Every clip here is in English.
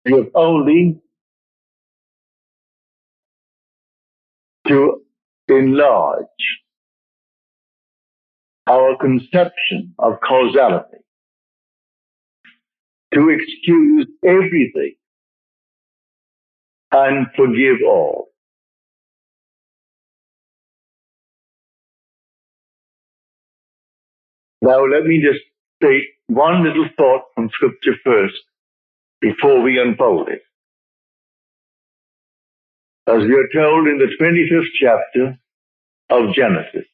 We have only to enlarge our conception of causality, to excuse everything and forgive all. Now let me just state one little thought from Scripture first before we unfold it. As we are told in the 25th chapter of Genesis,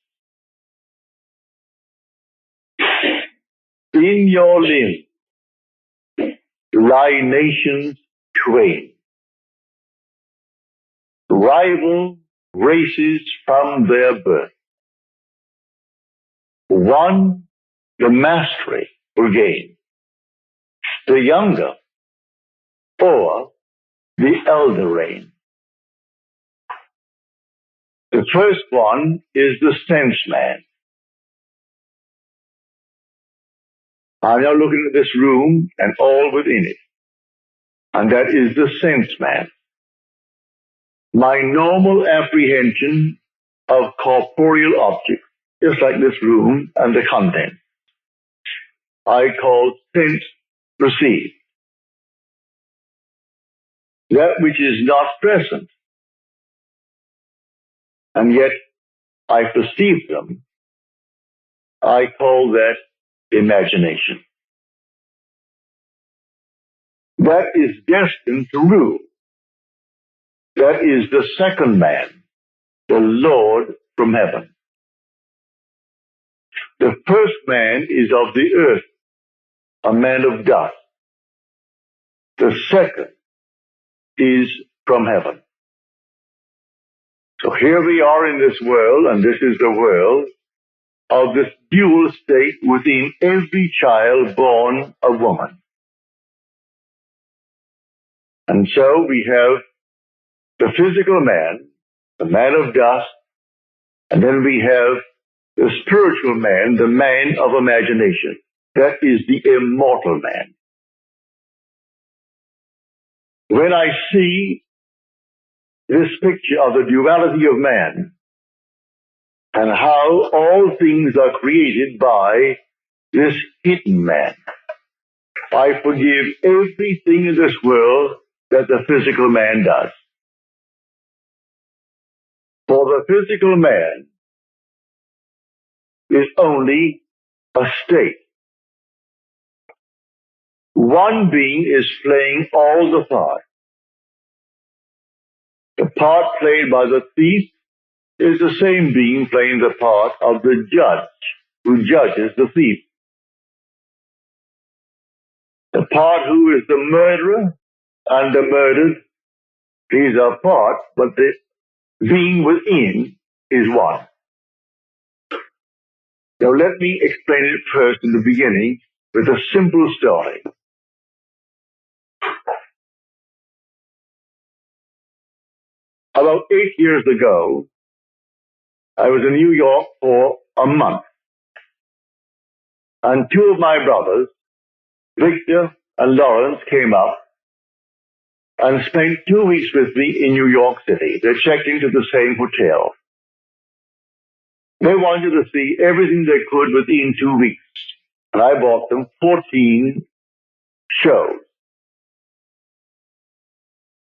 in your limbs lie nations twain, rival races from their birth. One the mastery will gain, the younger or the elder reign. The first one is the sense man. I'm now looking at this room and all within it, and that is the sense man. My normal apprehension of corporeal objects, just like this room and the content, I call sense perceived. That which is not present, and yet I perceive them, I call that imagination. That is destined to rule. That is the second man, the Lord from heaven. The first man is of the earth, a man of dust. The second is from heaven. So here we are in this world, and this is the world of this dual state within every child born of woman. And so we have the physical man, the man of dust, and then we have the spiritual man, the man of imagination. That is the immortal man. When I see this picture of the duality of man and how all things are created by this hidden man, I forgive everything in this world that the physical man does. For the physical man is only a state. One being is playing all the parts. The part played by the thief is the same being playing the part of the judge who judges the thief. The part who is the murderer and the murdered, these are parts, but the being within is one. Now let me explain it first in the beginning with a simple story. About 8 years ago, I was in New York for a month. And two of my brothers, Victor and Lawrence, came up and spent 2 weeks with me in New York City. They checked into the same hotel. They wanted to see everything they could within 2 weeks. And I bought them 14 shows.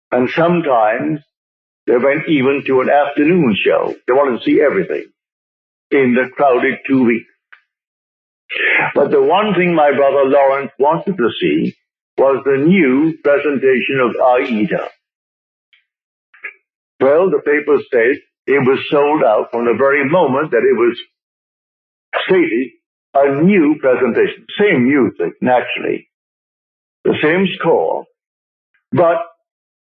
And sometimes they went even to an afternoon show. They wanted to see everything in the crowded 2 weeks. But the one thing my brother Lawrence wanted to see was the new presentation of Aida. Well, the paper said it was sold out from the very moment that it was stated, a new presentation. Same music, naturally. The same score, but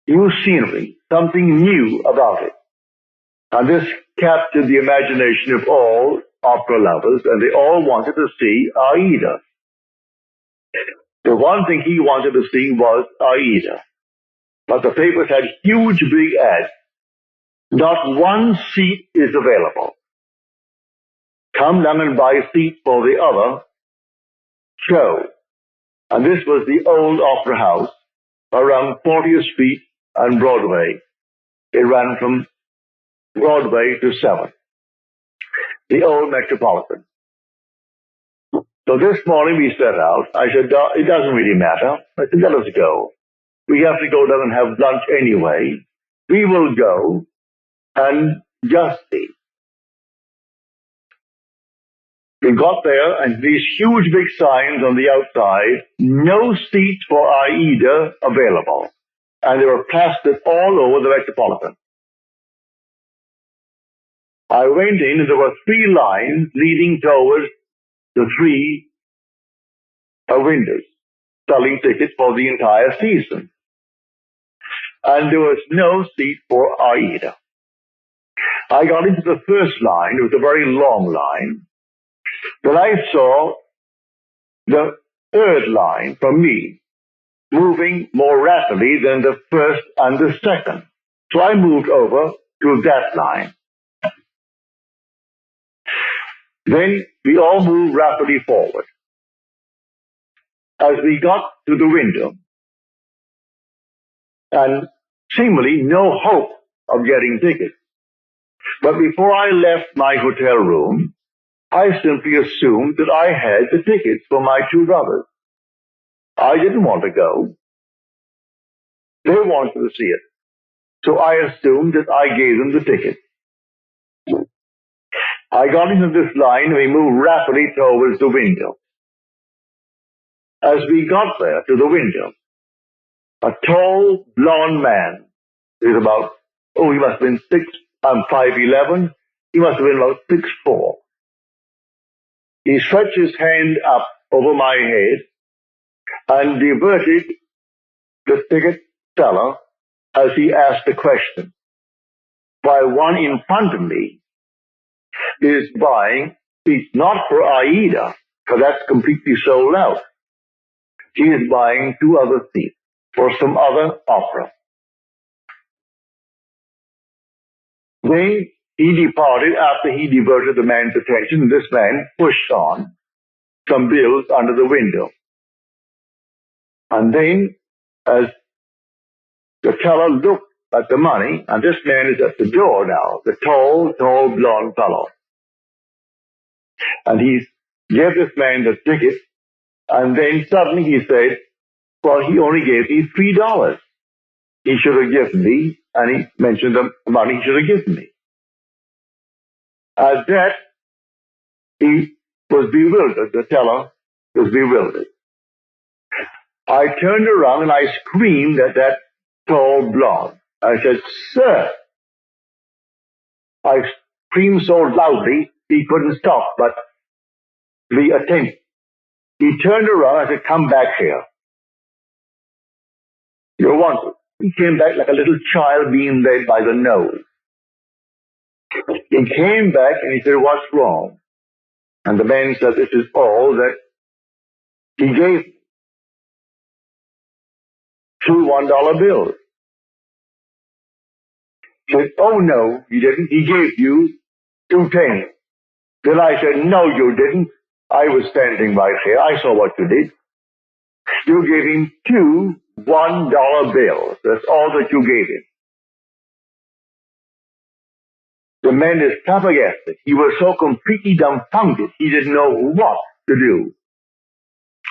new scenery, something new about it. And this captured the imagination of all opera lovers, and they all wanted to see Aida. The one thing he wanted to see was Aida. But the papers had huge big ads. Not one seat is available. Come down and buy a seat for the other show. And this was the old opera house around 40th Street and Broadway. It ran from Broadway to 7th, the old Metropolitan. So this morning we set out. I said, it doesn't really matter. I said, let us go. We have to go down and have lunch anyway. We will go and just see. We got there, and these huge big signs on the outside, no seats for AIDA available. And they were plastered all over the Metropolitan. I went in, and there were 3 lines leading towards the 3 windows, selling tickets for the entire season. And there was no seat for AIDA. I got into the first line. It was a very long line. Then I saw the 3rd line from me moving more rapidly than the first and the second. So I moved over to that line. Then we all moved rapidly forward. As we got to the window, and seemingly no hope of getting tickets. But before I left my hotel room, I simply assumed that I had the tickets for my 2 brothers. I didn't want to go. They wanted to see it. So I assumed that I gave them the ticket. I got into this line and we moved rapidly towards the window. As we got there to the window, a tall, blond man, he must have been 5'11". He must have been about 6'4". He stretched his hand up over my head and diverted the ticket seller as he asked a question. While one in front of me is buying seats not for AIDA, because that's completely sold out. He is buying 2 other seats for some other opera. Then he departed after he diverted the man's attention. This man pushed on some bills under the window. And then, as the teller looked at the money, and this man is at the door now, the tall, blond fellow. And he gave this man the ticket, and then suddenly he said, well, he only gave me $3. He should have given me, and he mentioned the money he should have given me. At that, he was bewildered. The teller was bewildered. I turned around and I screamed at that tall blonde. I said, sir. I screamed so loudly he couldn't stop but be attentive. He turned around and said, come back here. You're wanted. He came back like a little child being led by the nose. He came back and he said, what's wrong? And the man said, this is all that he gave me. 2 $1 bills. He said, oh no, he didn't. He gave you 2 $10s. Then I said, no, you didn't. I was standing right here. I saw what you did. You gave him 2 $1 bills. That's all that you gave him. The man is flabbergasted. He was so completely dumbfounded, he didn't know what to do.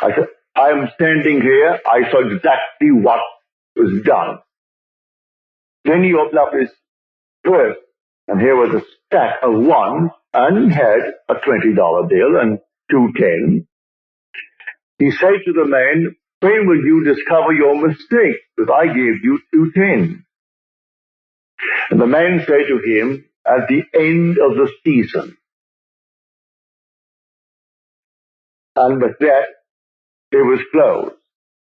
I said, I am standing here. I saw exactly what was done. Then he opened up his purse, and here was a stack of ones, and he had a $20 bill and 2 $10s. He said to the man, when will you discover your mistake? Because I gave you 2 $10s. And the man said to him, at the end of the season. And with that, it was closed.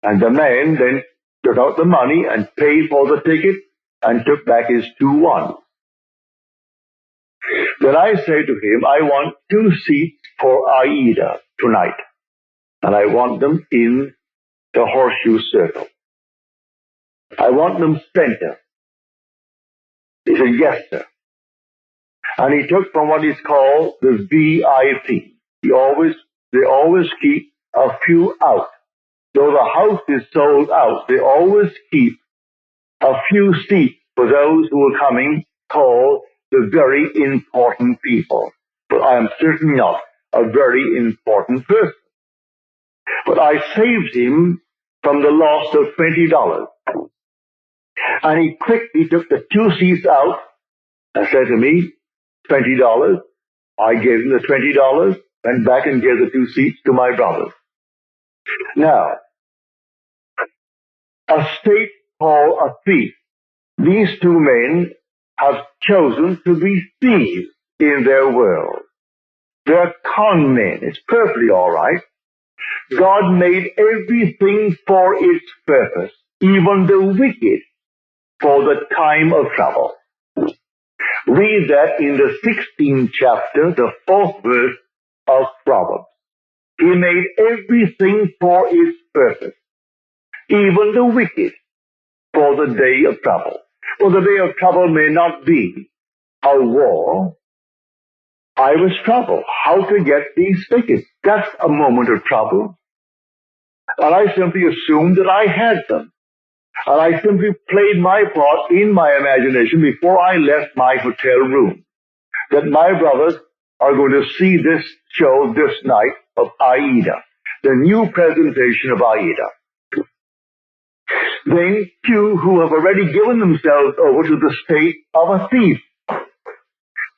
And the man then took out the money and paid for the ticket and took back his 2 $1s. Then I said to him, I want 2 seats for AIDA tonight. And I want them in the horseshoe circle. I want them center. He said, yes, sir. And he took from what is called the VIP. They always keep a few out though the house is sold out, they always keep a few seats for those who are coming, called the very important people. But I am certainly not a very important person. But I saved him from the loss of $20. And he quickly took the 2 seats out and said to me, $20. I gave him the $20, went back and gave the 2 seats to my brothers. Now, a state called a thief. These 2 men have chosen to be thieves in their world. They're con men. It's perfectly all right. God made everything for its purpose, even the wicked, for the time of trouble. Read that in the 16th chapter, the 4th verse of Proverbs. He made everything for its purpose, even the wicked, for the day of trouble. Well, the day of trouble may not be a war. I was troubled. How to get these tickets? That's a moment of trouble. And I simply assumed that I had them. And I simply played my part in my imagination before I left my hotel room, that my brothers are going to see this show this night of Aida, the new presentation of Aida. Then 2 who have already given themselves over to the state of a thief.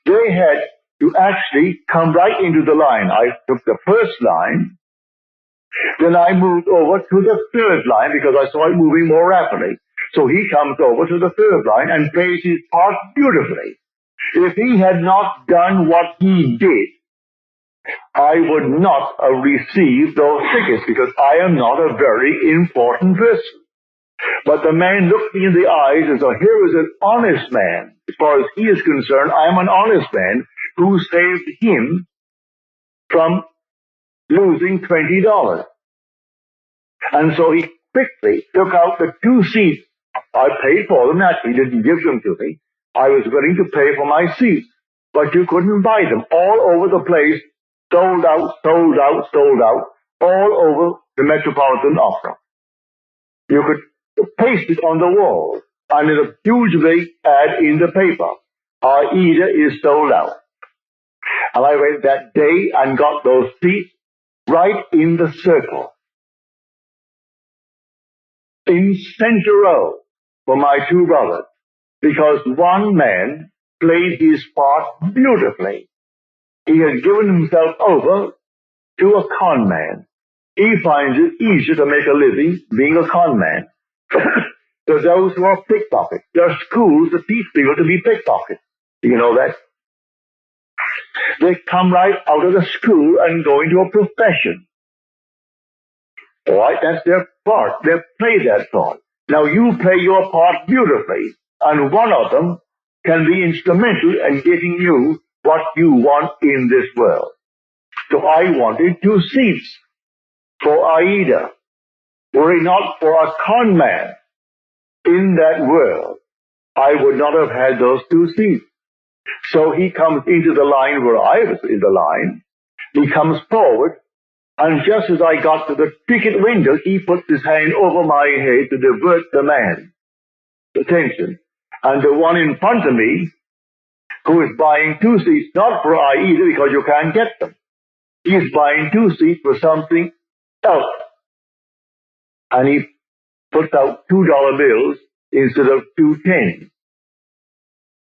They had to actually come right into the line. I took the first line, then I moved over to the 3rd line because I saw it moving more rapidly. So he comes over to the 3rd line and plays his part beautifully. If he had not done what he did, I would not have received those tickets because I am not a very important person. But the man looked me in the eyes and said, here is an honest man. As far as he is concerned, I am an honest man who saved him from losing $20. And so he quickly took out the 2 seats. I paid for them. Naturally, he didn't give them to me. I was willing to pay for my seats. But you couldn't buy them. All over the place, sold out, sold out, sold out, all over the Metropolitan Opera. You could paste it on the wall, and in a huge big ad in the paper. Aida is sold out. And I went that day and got those seats right in the circle, in center row, for my 2 brothers, because one man played his part beautifully. He had given himself over to a con man. He finds it easier to make a living being a con man. To those who are pickpockets. There are schools that teach people to be pickpockets. Do you know that? They come right out of the school and go into a profession. All right, that's their part. They play that part. Now you play your part beautifully, and one of them can be instrumental in getting you what you want in this world. So I wanted 2 seats for Aida. Were it not for a con man in that world, I would not have had those 2 seats. So he comes into the line where I was in the line. He comes forward, and just as I got to the ticket window, he puts his hand over my head to divert the man's attention. And the one in front of me, who is buying 2 seats, not for Aida because you can't get them. He's buying 2 seats for something else. And he puts out $2 bills instead of 2 10.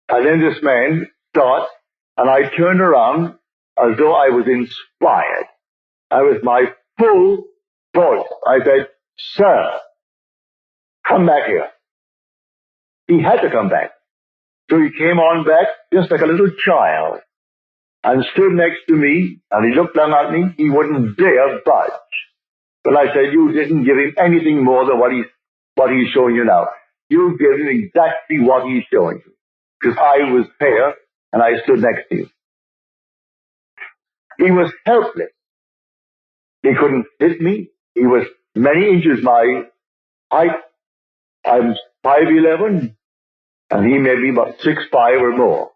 And then this man starts, and I turned around as though I was inspired. And with my full voice, I said, sir, come back here. He had to come back. So he came on back just like a little child and stood next to me, and he looked down at me. He wouldn't dare budge. But I said, you didn't give him anything more than what he's showing you now. You gave him exactly what he's showing you. Because I was there, and I stood next to you. He was helpless. He couldn't hit me. He was many inches my height. I'm 5'11", and he may be about 6'5" or more.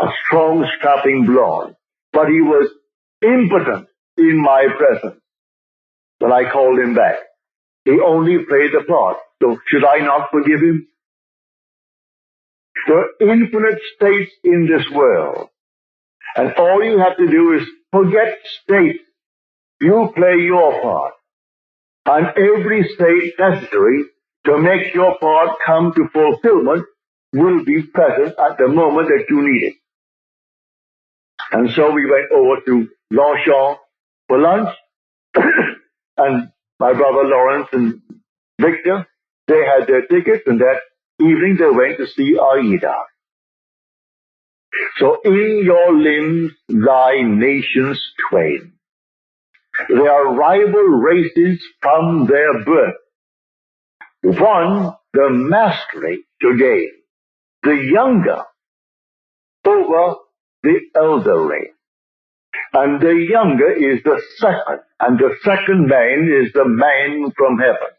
A strong, strapping blonde. But he was impotent in my presence when I called him back. He only played the part. So should I not forgive him? There are infinite states in this world. And all you have to do is forget states. You play your part. And every state necessary to make your part come to fulfillment will be present at the moment that you need it. And so we went over to Longchamp for lunch, and my brother Lawrence and Victor, they had their tickets, and that evening they went to see Aida. So in your limbs lie nations twain. They are rival races from their birth. One, the mastery to gain, the younger over the elder race. And the younger is the second, and the second man is the man from heaven.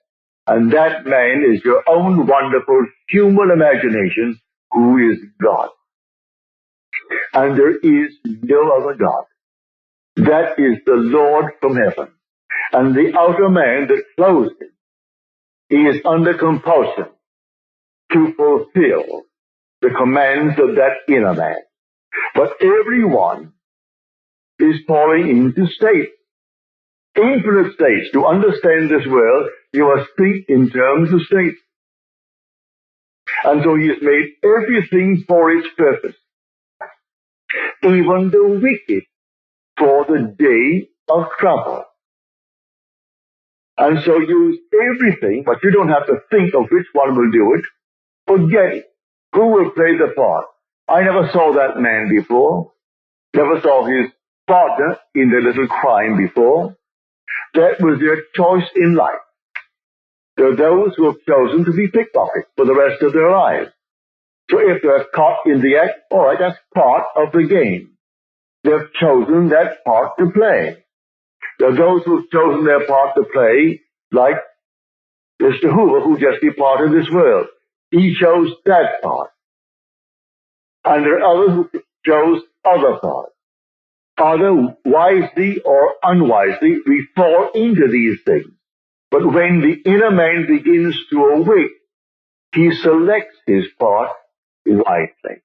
And that man is your own wonderful human imagination, who is God. And there is no other God. That is the Lord from heaven. And the outer man that clothes him, he is under compulsion to fulfill the commands of that inner man. But everyone is falling into states, infinite states. To understand this world, you must think in terms of states. And so he has made everything for its purpose, even the wicked for the day of trouble. And so use everything, but you don't have to think of which one will do it. Forget it. Who will play the part? I never saw that man before. Never saw his partner in the little crime before. That was their choice in life. There are those who have chosen to be pickpockets for the rest of their lives. So if they're caught in the act, all right, that's part of the game. They've chosen that part to play. There are those who have chosen their part to play, like Mr. Hoover, who just departed this world. He chose that part. And there are others who chose other parts. Either wisely or unwisely, we fall into these things. But when the inner man begins to awake, he selects his part wisely.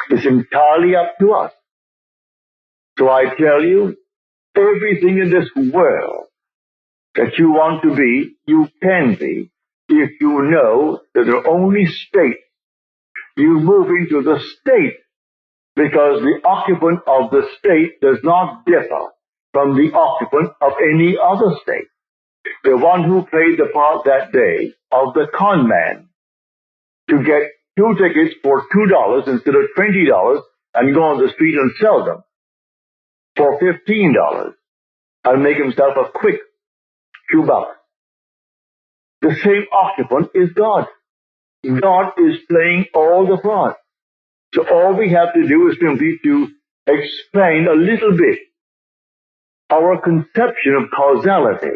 It's entirely up to us. So I tell you, everything in this world that you want to be, you can be, if you know that there are only states. You move into the state because the occupant of the state does not differ from the occupant of any other state. The one who played the part that day of the con man to get 2 tickets for $2 instead of $20 and go on the street and sell them for $15 and make himself a quick few bucks. The same occupant is God. God is playing all the parts. So all we have to do is simply to explain a little bit our conception of causality,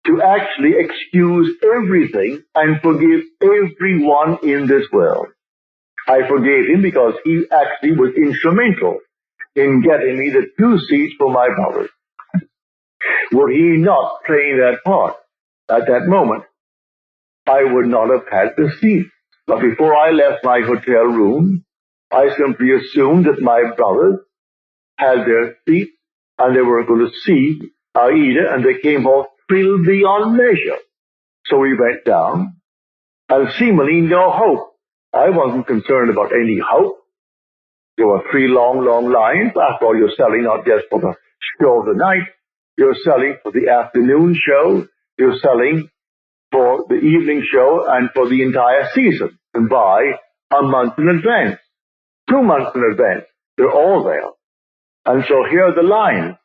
to actually excuse everything and forgive everyone in this world. I forgave him because he actually was instrumental in getting me the 2 seats for my brothers. Were he not playing that part at that moment, I would not have had the seat. But before I left my hotel room, I simply assumed that my brothers had their seats and they were going to see Aida, and they came home thrilled beyond measure. So we went down, and seemingly no hope. I wasn't concerned about any hope. There were 3 long, long lines. After all, you're selling not just for the show of the night. You're selling for the afternoon show. You're selling for the evening show and for the entire season, and buy a month in advance, 2 months in advance. They're all there. And so here are the lines.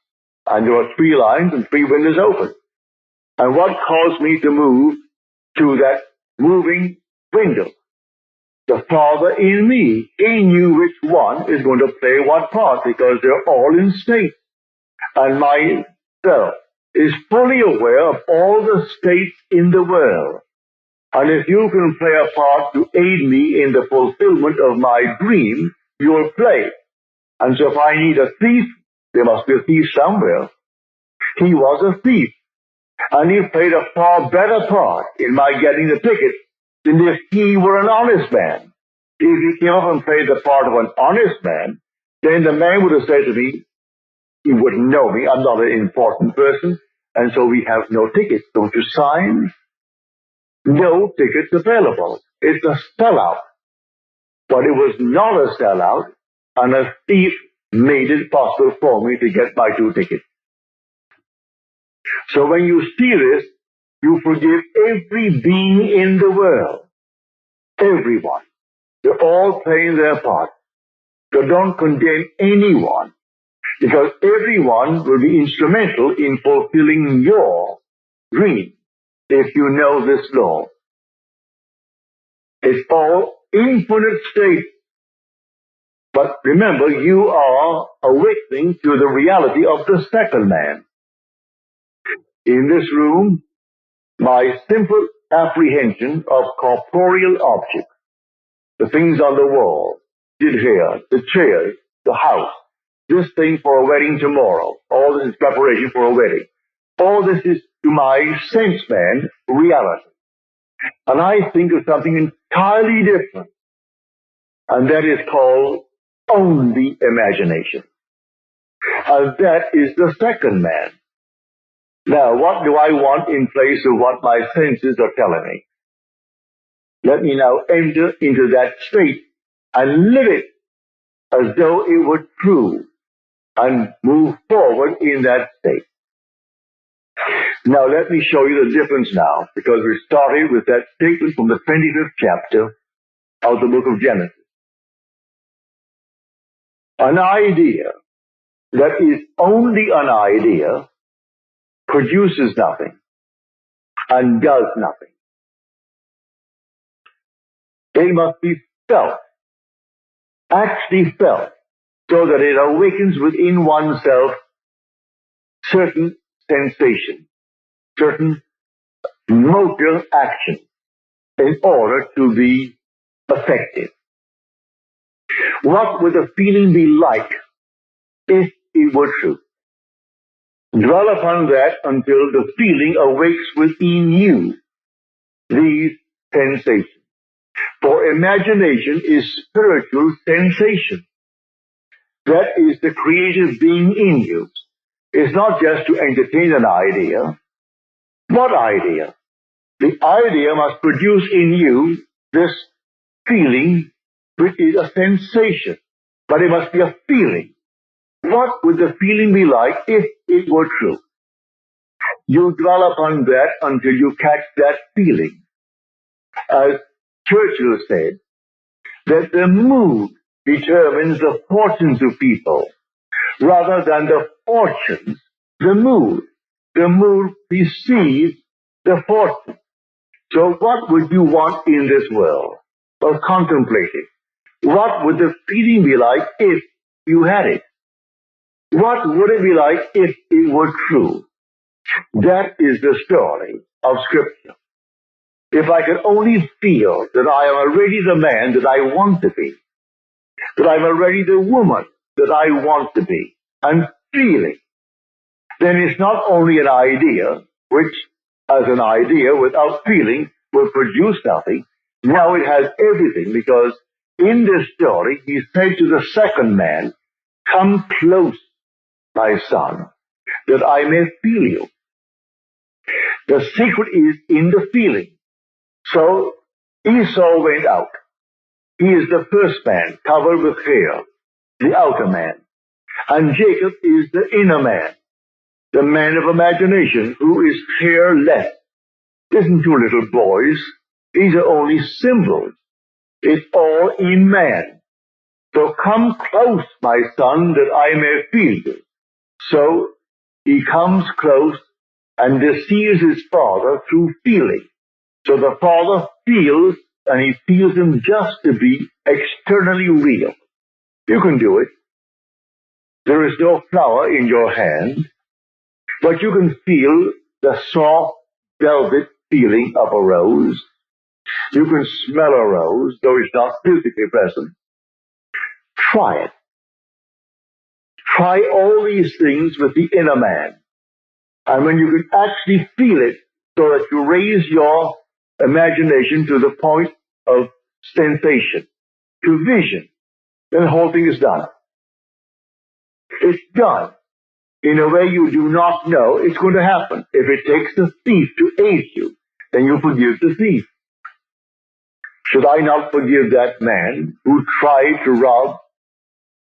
And there are 3 lines and 3 windows open. And what caused me to move to that moving window? The Father in me, he knew which one is going to play what part, because they're all in state. And myself is fully aware of all the states in the world. And if you can play a part to aid me in the fulfillment of my dream, you'll play. And so if I need a thief, there must be a thief somewhere. He was a thief. And he played a far better part in my getting the ticket than if he were an honest man. If he came up and played the part of an honest man, then the man would have said to me, he wouldn't know me, I'm not an important person, and so we have no tickets. Don't you sign? No tickets available. It's a sellout. But it was not a sellout, and a thief made it possible for me to get my 2 tickets. So when you see this, you forgive every being in the world. Everyone. They're all playing their part. So don't condemn anyone, because everyone will be instrumental in fulfilling your dream if you know this law. It's all infinite state. But remember, you are awakening to the reality of the second man. In this room, my simple apprehension of corporeal objects, the things on the wall, the hair, the chairs, the house, this thing for a wedding tomorrow, all this is preparation for a wedding. All this is, to my sense man, reality. And I think of something entirely different, and that is called only imagination. And that is the second man. Now, what do I want in place of what my senses are telling me? Let me now enter into that state and live it as though it were true and move forward in that state. Now, let me show you the difference now, because we started with that statement from the 25th chapter of the book of Genesis. An idea that is only an idea produces nothing and does nothing. It must be felt, actually felt, so that it awakens within oneself certain sensation, certain motor action in order to be effective. What would the feeling be like if it were true? Dwell upon that until the feeling awakes within you these sensations. For imagination is spiritual sensation. That is the creative being in you. It's not just to entertain an idea. What idea? The idea must produce in you this feeling, which is a sensation. But it must be a feeling. What would the feeling be like if it were true? You dwell upon that until you catch that feeling. As Churchill said, that the mood determines the fortunes of people, rather than the fortunes, the mood. The mood precedes the fortune. So what would you want in this world? Well, contemplate it. What would the feeling be like if you had it? What would it be like if it were true? That is the story of Scripture. If I could only feel that I am already the man that I want to be, that I'm already the woman that I want to be, and feeling, then it's not only an idea, which as an idea without feeling will produce nothing. Now it has everything, because in this story he said to the second man, "Come close, my son, that I may feel you." The secret is in the feeling. So Esau went out. He is the first man, covered with hair, the outer man. And Jacob is the inner man, the man of imagination, who is hairless. Isn't two little boys? These are only symbols. It's all in man. So come close, my son, that I may feel you. So he comes close and deceives his father through feeling. So the father feels, and he feels him just to be externally real. You can do it. There is no flower in your hand, but you can feel the soft velvet feeling of a rose. You can smell a rose, though it's not physically present. Try it. Try all these things with the inner man. And when you can actually feel it so that you raise your imagination to the point of sensation, to vision, then the whole thing is done. It's done in a way you do not know it's going to happen. If it takes the thief to aid you, then you forgive the thief. Should I not forgive that man who tried to rob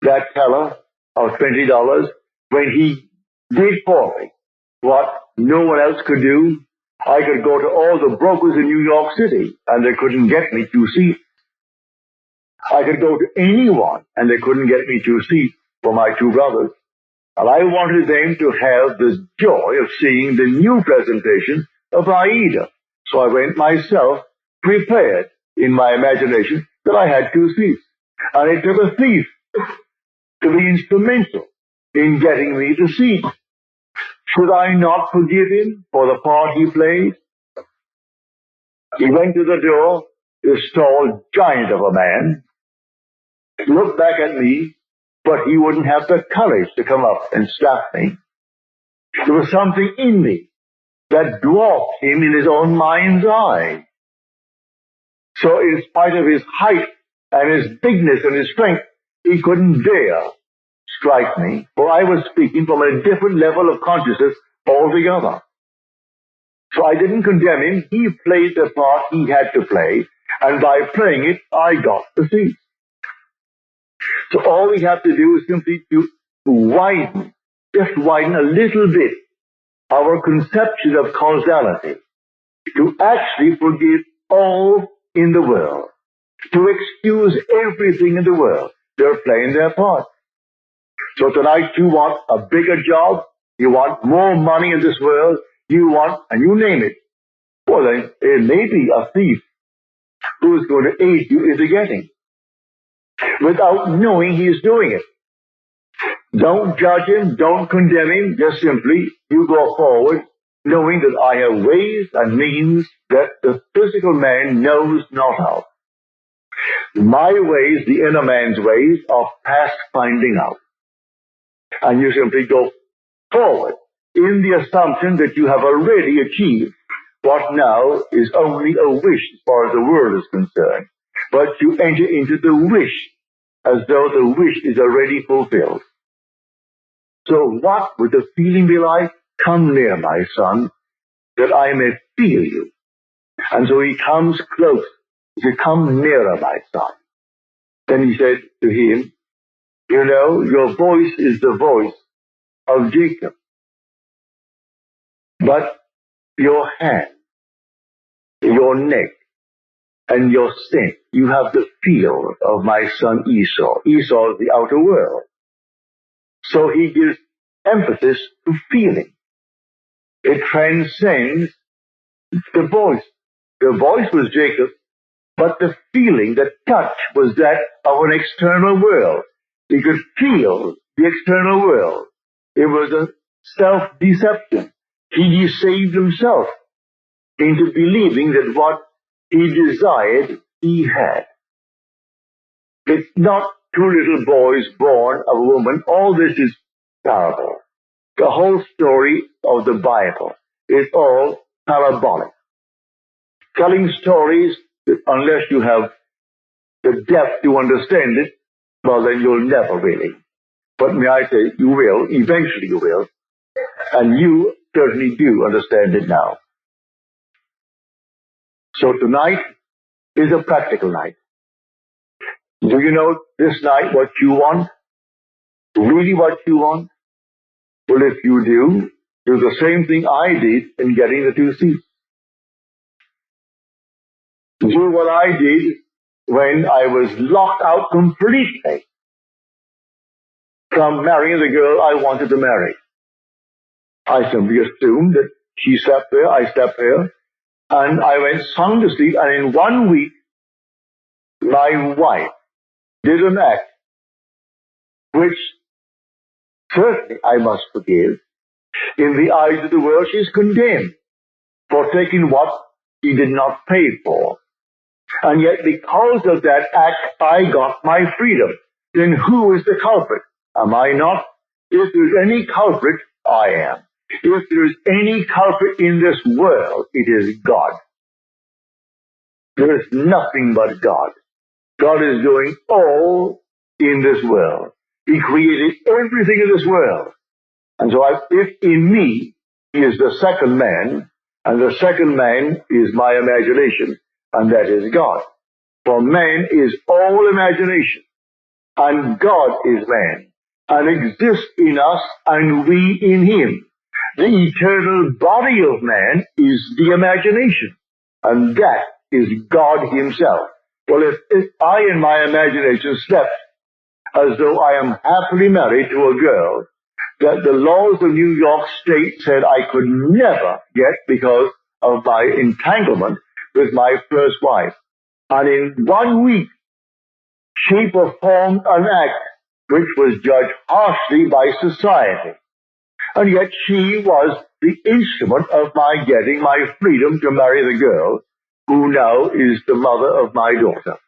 that teller of $20 when he did for me what no one else could do? I could go to all the brokers in New York City and they couldn't get me 2 seats. I could go to anyone and they couldn't get me 2 seats for my 2 brothers. And I wanted them to have the joy of seeing the new presentation of Aida. So I went myself, prepared in my imagination that I had 2 seats. And it took a thief to be instrumental in getting me the seat. Should I not forgive him for the part he played? He went to the door, this tall giant of a man, looked back at me, but he wouldn't have the courage to come up and slap me. There was something in me that dwarfed him in his own mind's eye. So in spite of his height and his bigness and his strength, he couldn't dare strike me, for I was speaking from a different level of consciousness altogether. So I didn't condemn him. He played the part he had to play, and by playing it, I got the seat. So all we have to do is simply to widen, just widen a little bit our conception of causality, to actually forgive all in the world, to excuse everything in the world. They're playing their part. So tonight you want a bigger job, you want more money in this world, you want, and you name it. Well then, it may be a thief who is going to aid you into getting, without knowing he is doing it. Don't judge him, don't condemn him, just simply you go forward knowing that I have ways and means that the physical man knows not of. My ways, the inner man's ways, are past finding out. And you simply go forward in the assumption that you have already achieved what now is only a wish as far as the world is concerned. But you enter into the wish as though the wish is already fulfilled. So what would the feeling be like? Come near, my son, that I may feel you. And so he comes close. He said, come nearer, my son. Then he said to him, you know, your voice is the voice of Jacob. But your hand, your neck, and your scent, you have the feel of my son Esau. Esau is the outer world. So he gives emphasis to feeling. It transcends the voice. The voice was Jacob, but the feeling, the touch, was that of an external world. He could feel the external world. It was a self-deception. He deceived himself into believing that what he desired, he had. It's not 2 little boys born of a woman. All this is parable. The whole story of the Bible is all parabolic. Telling stories that unless you have the depth to understand it, well, then you'll never really. But may I say, you will, eventually you will, and you certainly do understand it now. So tonight is a practical night. Do you know this night what you want? Really what you want? Well, if you do the same thing I did in getting the 2 seats. Do what I did when I was locked out completely from marrying the girl I wanted to marry. I simply assumed that she slept there, I slept there, and I went sound to sleep, and in 1 week, my wife did an act which certainly I must forgive. In the eyes of the world, she's condemned for taking what she did not pay for. And yet, because of that act, I got my freedom. Then who is the culprit? Am I not? If there's any culprit, I am. If there is any culprit in this world, it is God. There is nothing but God. God is doing all in this world. He created everything in this world. And so if in me is the second man, and the second man is my imagination, and that is God. For man is all imagination, and God is man, and exists in us, and we in him. The eternal body of man is the imagination, and that is God himself. Well, if I in my imagination slept as though I am happily married to a girl that the laws of New York State said I could never get because of my entanglement with my first wife, and in 1 week she performed an act which was judged harshly by society, and yet she was the instrument of my getting my freedom to marry the girl who now is the mother of my daughter.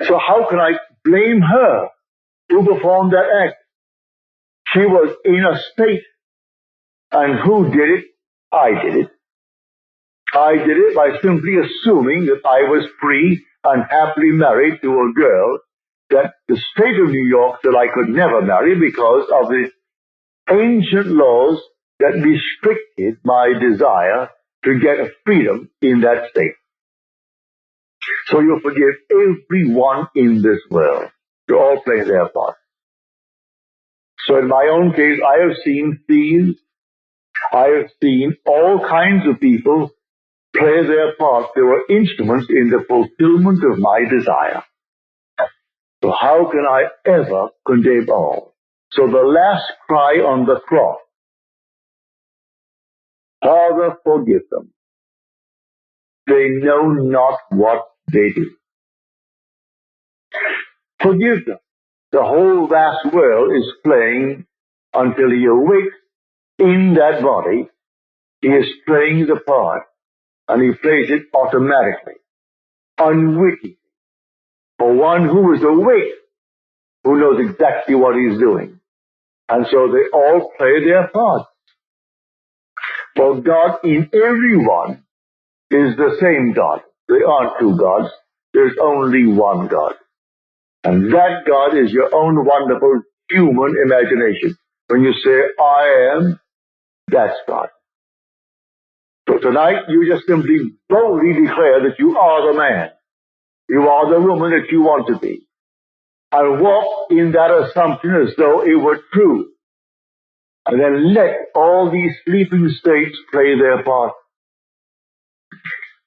So how can I blame her who performed that act? She was in a state, and who did it? I did it. I did it by simply assuming that I was free and happily married to a girl that the state of New York said I could never marry because of the ancient laws that restricted my desire to get a freedom in that state. So you forgive everyone in this world. They all play their part. So in my own case, I have seen thieves. I have seen all kinds of people play their part. They were instruments in the fulfillment of my desire. So how can I ever condemn all? So the last cry on the cross, Father, forgive them. They know not what they do. Forgive them. The whole vast world is playing until he awakes in that body. He is playing the part, and he plays it automatically, unwittingly. For one who is awake, who knows exactly what he's doing. And so they all play their part. For God in everyone is the same God. There aren't two gods. There's only one God. And that God is your own wonderful human imagination. When you say, I am, that's God. So tonight, you just simply boldly declare that you are the man. You are the woman that you want to be. And walk in that assumption as though it were true. And then let all these sleeping states play their part.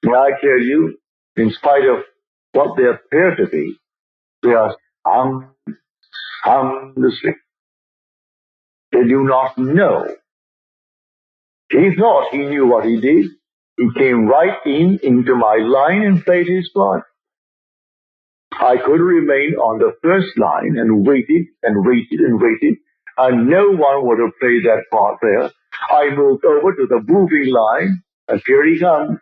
May I tell you, in spite of what they appear to be, they are sound asleep. They do not know. He thought he knew what he did. He came right into my line and played his part. I could remain on the first line and waited and waited and waited, and no one would have played that part there. I moved over to the moving line, and here he comes.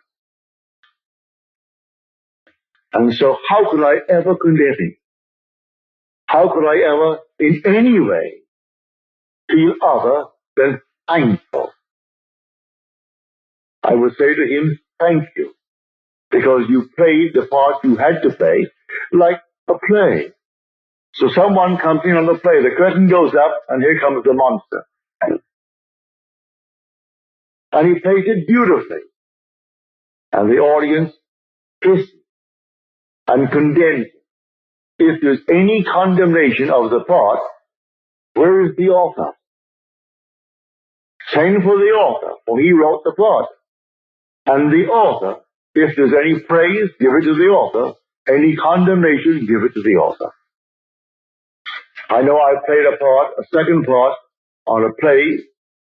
And so how could I ever condemn him? How could I ever, in any way, feel other than thankful? I would say to him, thank you, because you played the part you had to play like a play. So someone comes in on the play, the curtain goes up, and here comes the monster. And he plays it beautifully. And the audience hisses and condemns. If there's any condemnation of the part, where is the author? Same for the author, for he wrote the part. And the author, if there's any praise, give it to the author. Any condemnation, give it to the author. I know I played a part, a second part, on a play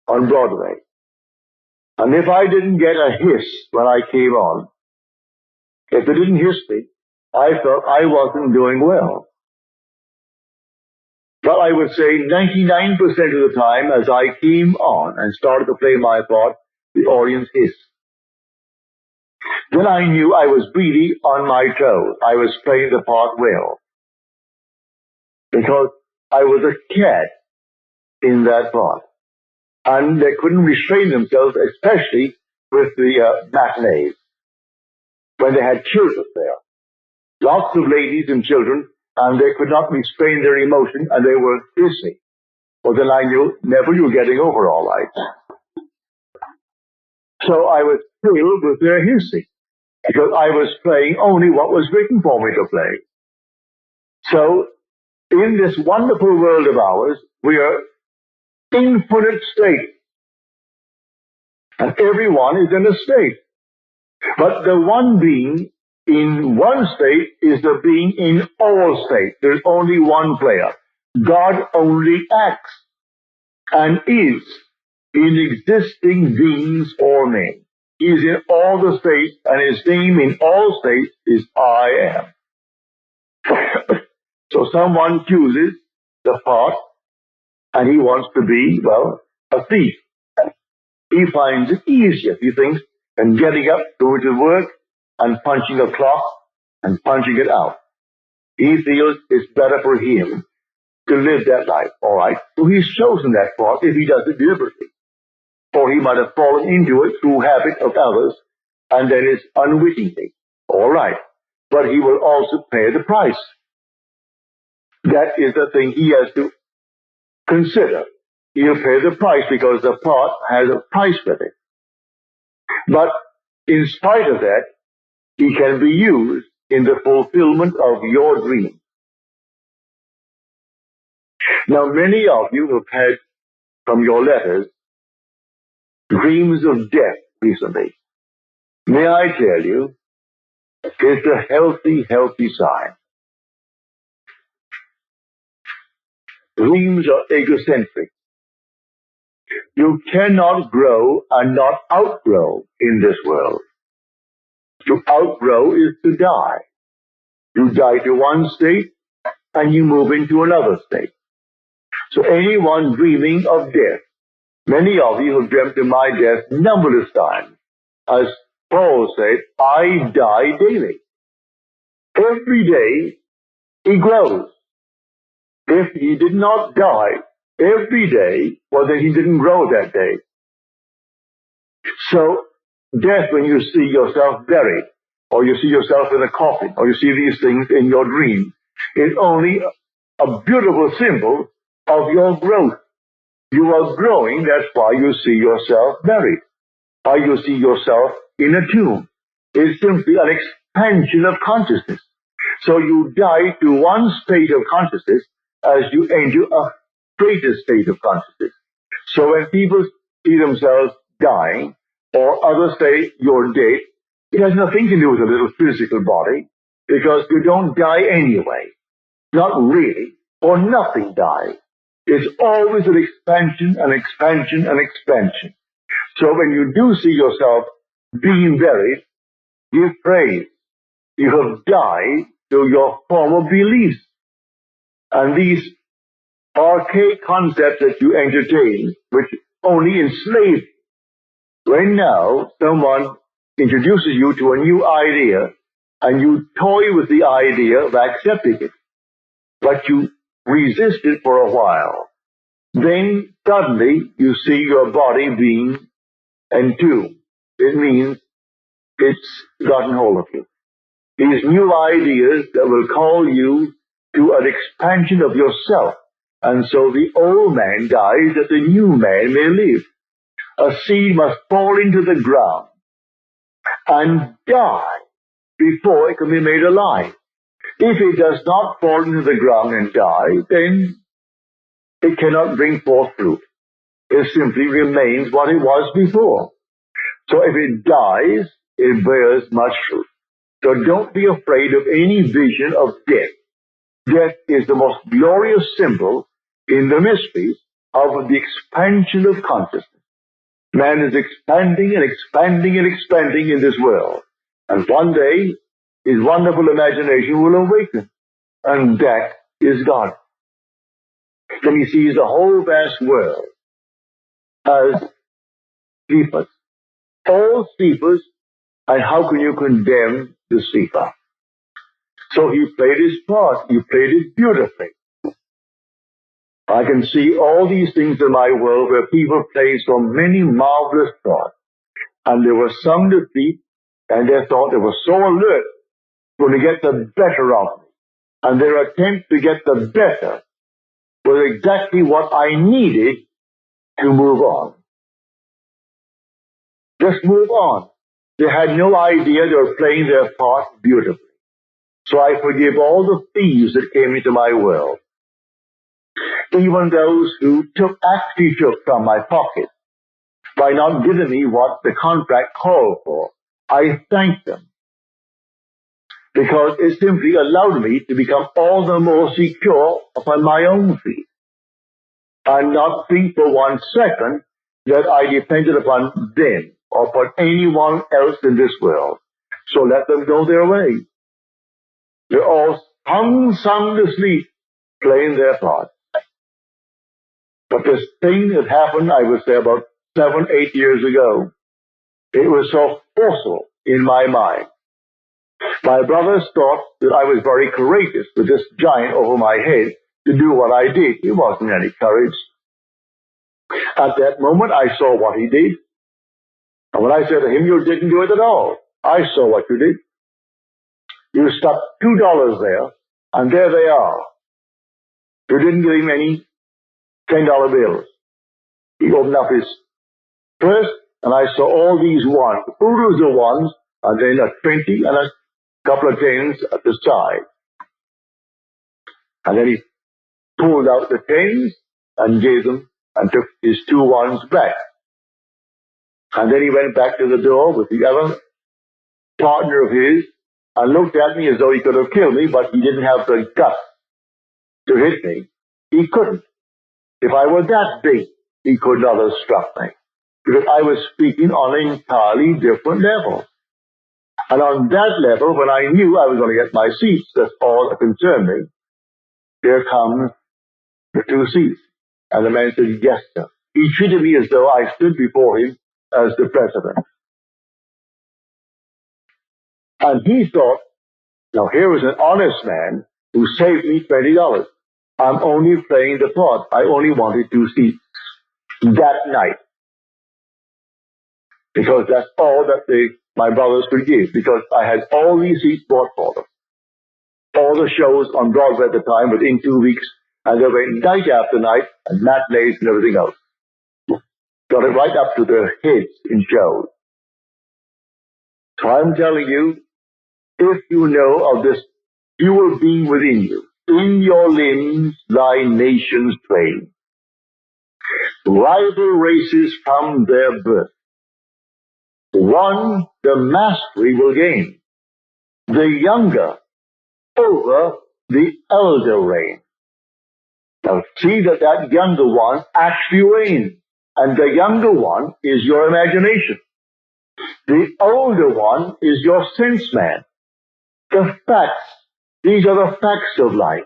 on Broadway. And if I didn't get a hiss when I came on, if they didn't hiss me, I felt I wasn't doing well. But I would say 99% of the time, as I came on and started to play my part, the audience hissed. Then I knew I was really on my toes. I was playing the part well. Because I was a cat in that part. And they couldn't restrain themselves, especially with the matinees, when they had children there. Lots of ladies and children, and they could not restrain their emotion, and they were hissing. Well, then I knew, Neville, you were getting over all right. So I was thrilled with their hissing, because I was playing only what was written for me to play. So, in this wonderful world of ours, we are infinite states. And everyone is in a state. But the one being in one state is the being in all states. There's only one player. God only acts and is in existing beings or men. He is in all the states, and his name in all states is I am. So someone chooses the part, and he wants to be, well, a thief. He finds it easier, he thinks, than getting up, going to work, and punching a clock, and punching it out. He feels it's better for him to live that life, all right? So he's chosen that part if he does it deliberately. Or he might have fallen into it through habit of others, and that is unwittingly, all right. But he will also pay the price. That is the thing he has to consider. He'll pay the price because the part has a price with it. But in spite of that, he can be used in the fulfillment of your dream. Now, many of you have had, from your letters, dreams of death recently. May I tell you, it's a healthy sign. Dreams are egocentric. You cannot grow and not outgrow in this world. To outgrow is to die. You die to one state and you move into another state. So anyone dreaming of death, many of you have dreamt of my death numberless times. As Paul said, I die daily. Every day he grows. If he did not die every day, well then he didn't grow that day. So death, when you see yourself buried, or you see yourself in a coffin, or you see these things in your dream, is only a beautiful symbol of your growth. You are growing, that's why you see yourself buried. Why you see yourself in a tomb. It's simply an expansion of consciousness. So you die to one state of consciousness as you enter a greater state of consciousness. So when people see themselves dying, or others say you're dead, it has nothing to do with a little physical body, because you don't die anyway. Not really, or nothing dies. It's always an expansion, an expansion, an expansion. So when you do see yourself being buried, give praise. You have died to your former beliefs. And these archaic concepts that you entertain, which only enslave you. When now someone introduces you to a new idea, and you toy with the idea of accepting it, but you resist it for a while, then suddenly you see your body being entombed. It means it's gotten hold of you. These new ideas that will call you to an expansion of yourself. And so the old man dies that the new man may live. A seed must fall into the ground and die before it can be made alive. If it does not fall into the ground and die, then it cannot bring forth fruit. It simply remains what it was before. So if it dies, it bears much fruit. So don't be afraid of any vision of death. Death is the most glorious symbol in the mysteries of the expansion of consciousness. Man is expanding and expanding and expanding in this world. And one day, his wonderful imagination will awaken. And that is God. Then he sees the whole vast world as sleepers. All sleepers, and how can you condemn the sleeper? So he played his part. He played it beautifully. I can see all these things in my world where people play so many marvelous thoughts, and there was some defeat, and they thought they were so alert, going to get the better of me. And their attempt to get the better was exactly what I needed to move on. Just move on. They had no idea they were playing their part beautifully. So I forgive all the thieves that came into my world. Even those who actually took from my pocket by not giving me what the contract called for. I thank them, because it simply allowed me to become all the more secure upon my own feet, and not think for 1 second that I depended upon them or upon anyone else in this world. So let them go their way. They're all sound asleep, playing their part. But this thing that happened, I would say about 7, 8 years ago, it was so forceful in my mind. My brothers thought that I was very courageous with this giant over my head to do what I did. It wasn't any courage. At that moment, I saw what he did. And when I said to him, you didn't do it at all. I saw what you did. You stuck $2 there, and there they are. You didn't give him any $10 bills. He opened up his purse, and I saw all these ones. The was the ones, and then a 20 and a couple of tens at the side. And then he pulled out the tens and gave them and took his 2 ones back. And then he went back to the door with the other partner of his and looked at me as though he could have killed me, but he didn't have the guts to hit me. He couldn't. If I were that big, he could not have struck me, because I was speaking on an entirely different level. And on that level, when I knew I was going to get my seats, that's all that concerned me. Here comes the 2 seats. And the man said, yes, sir. He treated me as though I stood before him as the president. And he thought, now here was an honest man who saved me $20. I'm only playing the part. I only wanted 2 seats that night, because that's all that my brothers could give, because I had all these seats bought for them. All the shows on Broadway at the time within 2 weeks, and they went night after night, and matinees and everything else. Got it right up to their heads in shows. So I'm telling you, if you know of this dual being within you, in your limbs thy nations train. Rival races from their birth. One the mastery will gain. The younger over the elder reign. Now see that younger one actually reigns. And the younger one is your imagination. The older one is your sense man. The facts. These are the facts of life.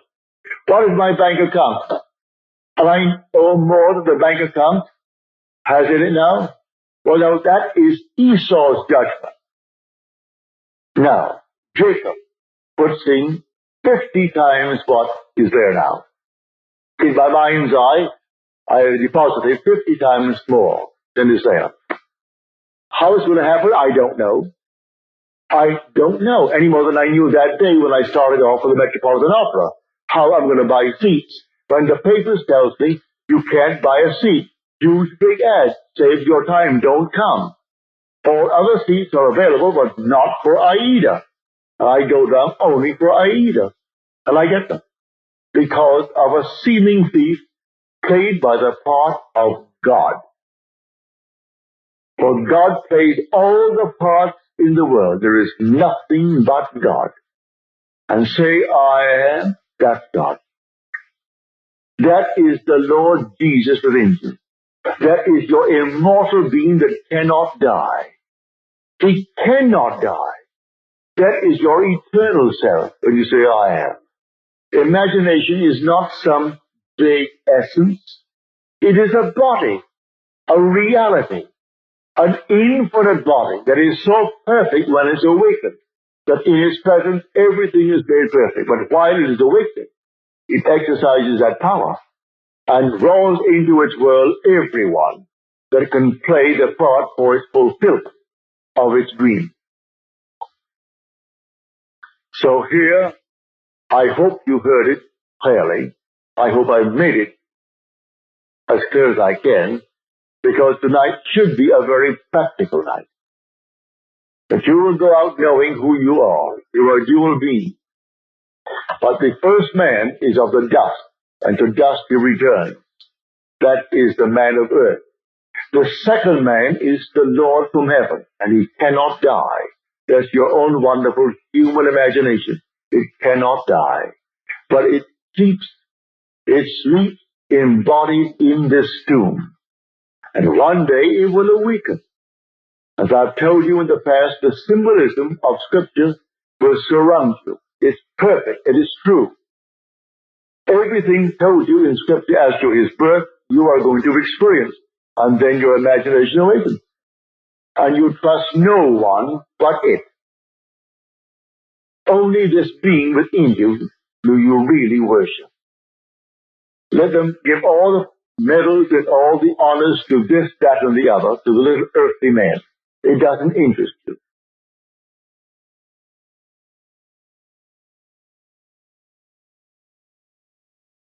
What is my bank account? And I owe more than the bank account has in it now? Well, now that is Esau's judgment. Now, Jacob puts in 50 times what is there now. In my mind's eye, I deposited 50 times more than is there. How it's going to happen, I don't know. I don't know any more than I knew that day when I started off with the Metropolitan Opera, how I'm going to buy seats. When the papers tells me you can't buy a seat, use big ads, save your time, don't come. All other seats are available, but not for Aida. And I go down only for Aida, and I get them because of a seeming thief played by the part of God. For God plays all the parts in the world. There is nothing but God. And say, I am, that's God. That is the Lord Jesus within you. That is your immortal being that cannot die. He cannot die. That is your eternal self when you say, I am. Imagination is not some big essence. It is a body, a reality, an infinite body that is so perfect when it's awakened, that in its presence everything is made perfect. But while it is awakened, it exercises that power. and draws into its world everyone that can play the part for its fulfillment of its dream. So here, I hope you heard it clearly. I hope I made it as clear as I can, because tonight should be a very practical night. That you will go out knowing who you are. You are a dual being. But the first man is of the dust, and to dust he returns. That is the man of earth. The second man is the Lord from heaven, and he cannot die. That's your own wonderful human imagination. It cannot die. But it sleeps embodied in this tomb. And one day it will awaken. As I've told you in the past, the symbolism of Scripture will surround you. It's perfect. It is true. Everything told you in Scripture as to his birth, you are going to experience. And then your imagination awakens. And you trust no one but it. Only this being within you do you really worship. Let them give all the medals and all the honors to this, that, and the other, to the little earthly man. It doesn't interest you.